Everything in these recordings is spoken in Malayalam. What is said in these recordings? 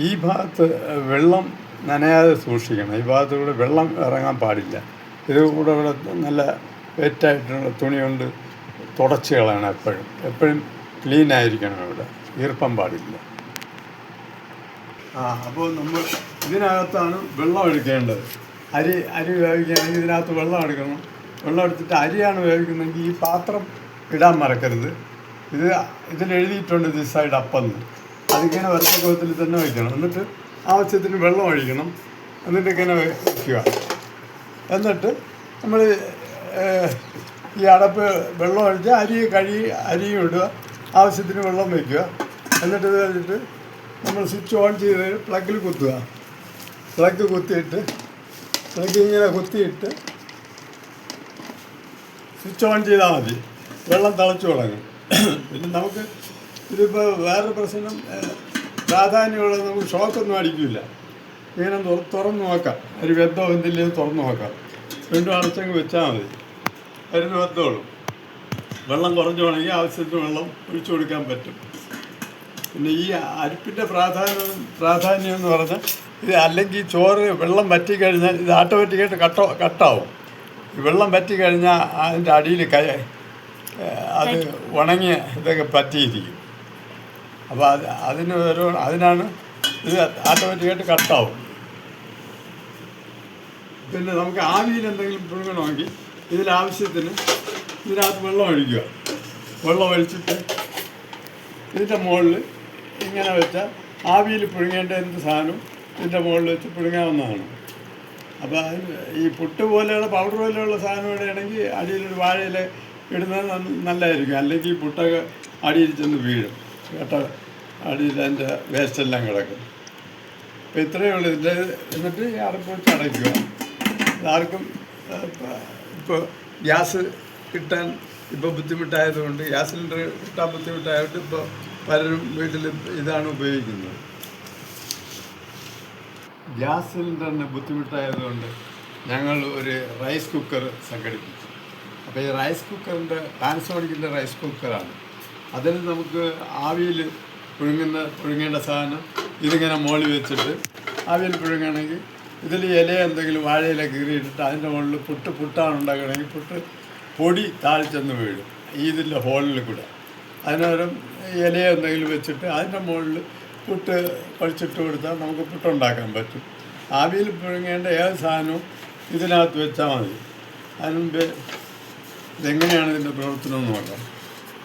ഈ ഭാഗത്ത് വെള്ളം നനയാതെ സൂക്ഷിക്കണം. ഈ ഭാഗത്തുകൂടെ വെള്ളം ഇറങ്ങാൻ പാടില്ല. ഇത് കൂടെ ഇവിടെ നല്ല വെറ്റായിട്ടുള്ള തുണി കൊണ്ട് തുടച്ച് കളയണം. എപ്പോഴും ക്ലീനായിരിക്കണം. ഇവിടെ ഈർപ്പം പാടില്ല. അപ്പോൾ നമ്മൾ ഇതിനകത്താണ് വെള്ളം എടുക്കേണ്ടത്. അരി വേവിക്കുകയാണെങ്കിൽ ഇതിനകത്ത് വെള്ളം എടുക്കണം. വെള്ളം എടുത്തിട്ട് അരിയാണ് വേവിക്കുന്നതെങ്കിൽ ഈ പാത്രം ഇടാൻ മറക്കരുത്. ഇതിലെഴുതിയിട്ടുണ്ട് ദിസ് സൈഡ് അപ്പെന്ന്. അതിങ്ങനെ വരത്തക്കോലത്തിൽ തന്നെ വയ്ക്കണം. എന്നിട്ട് ആവശ്യത്തിന് വെള്ളം ഒഴിക്കണം. എന്നിട്ട് ഇങ്ങനെ വയ്ക്കുക. എന്നിട്ട് നമ്മൾ ഈ അടപ്പ് വെള്ളം ഒഴിച്ച് അരിയും ഇടുക. ആവശ്യത്തിന് വെള്ളം വയ്ക്കുക. എന്നിട്ട് ഇത് കഴിഞ്ഞിട്ട് നമ്മൾ സ്വിച്ച് ഓൺ ചെയ്ത് പ്ലഗിൽ കുത്തുക. പ്ലഗ് ഇങ്ങനെ കുത്തിയിട്ട് സ്വിച്ച് ഓൺ ചെയ്താൽ മതി. വെള്ളം തിളച്ച് തുടങ്ങും. പിന്നെ നമുക്ക് ഇതിപ്പോൾ വേറൊരു പ്രശ്നം പ്രാധാന്യമുള്ളത്, നമുക്ക് ഷോക്കൊന്നും അടിക്കില്ല. ഇങ്ങനെ തുറന്ന് നോക്കാം. അരി വെന്തോ എന്തില്ലേ തുറന്ന് നോക്കാം. വീണ്ടും അടച്ചങ്ങ് വെച്ചാൽ മതി. അരിന് വെന്തോളും. വെള്ളം കുറഞ്ഞു വേണമെങ്കിൽ ആവശ്യത്തിന് വെള്ളം ഒഴിച്ചു കൊടുക്കാൻ പറ്റും. പിന്നെ ഈ അരിപ്പിൻ്റെ പ്രാധാന്യം എന്ന് പറഞ്ഞാൽ ഇത് അല്ലെങ്കിൽ ചോറ് വെള്ളം വറ്റിക്കഴിഞ്ഞാൽ ഇത് ഓട്ടോമാറ്റിക്കായിട്ട് കട്ടാവും. ഈ വെള്ളം വറ്റിക്കഴിഞ്ഞാൽ അതിൻ്റെ അടിയിൽ അത് ഉണങ്ങിയ ഇതൊക്കെ പറ്റിയിരിക്കും. അപ്പോൾ അതിനാണ് ഇത് ഓട്ടോമാറ്റിക്കായിട്ട് കട്ടാവും. പിന്നെ നമുക്ക് ആവിയിൽ എന്തെങ്കിലും പുഴുങ്ങണമെങ്കിൽ ഇതിലാവശ്യത്തിന് ഇതിനകത്ത് വെള്ളം ഒഴിക്കുക. വെള്ളം ഒഴിച്ചിട്ട് ഇതിൻ്റെ മുകളിൽ ഇങ്ങനെ വെച്ചാൽ ആവിയിൽ പുഴുങ്ങേണ്ട എന്ത് സാധനവും ഇതിൻ്റെ മുകളിൽ വെച്ച് പുഴുങ്ങാവുന്നതാണ്. അപ്പോൾ ഈ പുട്ട് പോലെയുള്ള പൗഡർ പോലെയുള്ള സാധനം ഇടുകയാണെങ്കിൽ അടിയിലൊരു വാഴയില ഇടുന്നത് നല്ലതായിരിക്കും. അല്ലെങ്കിൽ ഈ പുട്ടൊക്കെ അടിയിൽ ചെന്ന് വീഴും. അടിയിൽ അതിൻ്റെ വേസ്റ്റെല്ലാം കിടക്കും. അപ്പോൾ ഇത്രയേ ഉള്ളൂ ഇതിൻ്റെ. എന്നിട്ട് ഈ അടപ്പ് വെച്ച് അടയ്ക്കുക. ഇതാർക്കും ഇപ്പോൾ ഗ്യാസ് കിട്ടാൻ ബുദ്ധിമുട്ടായതുകൊണ്ട്, ഗ്യാസ് സിലിണ്ടർ കിട്ടാൻ ബുദ്ധിമുട്ടായതുകൊണ്ട് ഇപ്പോൾ പലരും വീട്ടിൽ ഇതാണ് ഉപയോഗിക്കുന്നത്. ഗ്യാസ് സിലിണ്ടറിന് ബുദ്ധിമുട്ടായതുകൊണ്ട് ഞങ്ങൾ ഒരു റൈസ് കുക്കർ സംഘടിപ്പിച്ചു. അപ്പോൾ ഈ റൈസ് കുക്കറിൻ്റെ പാനസോണിക്കിൻ്റെ റൈസ് കുക്കറാണ്. അതിൽ നമുക്ക് ആവിയിൽ പുഴുങ്ങേണ്ട സാധനം ഇതിങ്ങനെ മുകളിൽ വെച്ചിട്ട് ആവിയിൽ പുഴുങ്ങണമെങ്കിൽ ഇതിൽ ഇല എന്തെങ്കിലും വാഴയില കീറിയിട്ടിട്ട് അതിൻ്റെ മുകളിൽ പുട്ടാണ് ഉണ്ടാക്കണമെങ്കിൽ പുട്ട് പൊടി താഴ്ചെന്ന് വീഴും ഇതിൻ്റെ ഹോളിൽ കൂടെ. അതിനേരം ഇലയോ എന്തെങ്കിലും വെച്ചിട്ട് അതിൻ്റെ മുകളിൽ പുട്ട് കുഴച്ചിട്ട് കൊടുത്താൽ നമുക്ക് പുട്ടുണ്ടാക്കാൻ പറ്റും. ആവിയിൽ പുഴുങ്ങേണ്ട ഏത് സാധനവും ഇതിനകത്ത് വെച്ചാൽ മതി. അതിന് മുമ്പ് ഇതെങ്ങനെയാണ് ഇതിൻ്റെ പ്രവർത്തനം എന്ന് നോക്കാം.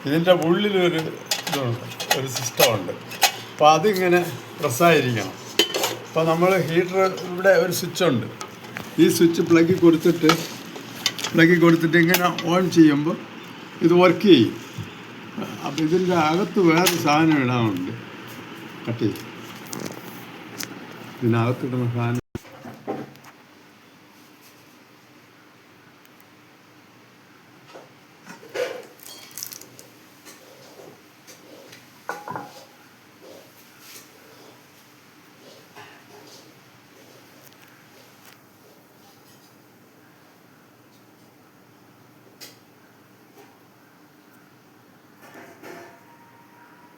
ഇതിൻ്റെ ഉള്ളിലൊരു ഇതുണ്ട്, ഒരു സിസ്റ്റമുണ്ട്. അപ്പോൾ അതിങ്ങനെ പ്രസ്സായിരിക്കണം. അപ്പോൾ നമ്മൾ ഹീറ്റർ ഇവിടെ ഒരു സ്വിച്ചുണ്ട്. ഈ സ്വിച്ച് പ്ലഗിൽ കൊടുത്തിട്ട് ഇങ്ങനെ ഓൺ ചെയ്യുമ്പോൾ ഇത് വർക്ക് ചെയ്യും. അപ്പോൾ ഇതിൻ്റെ അകത്ത് വേറെ സാധനം ഇടാനുണ്ട്. കട്ട് ചെയ്യും. ഇതിനകത്തിടുന്ന സാധനം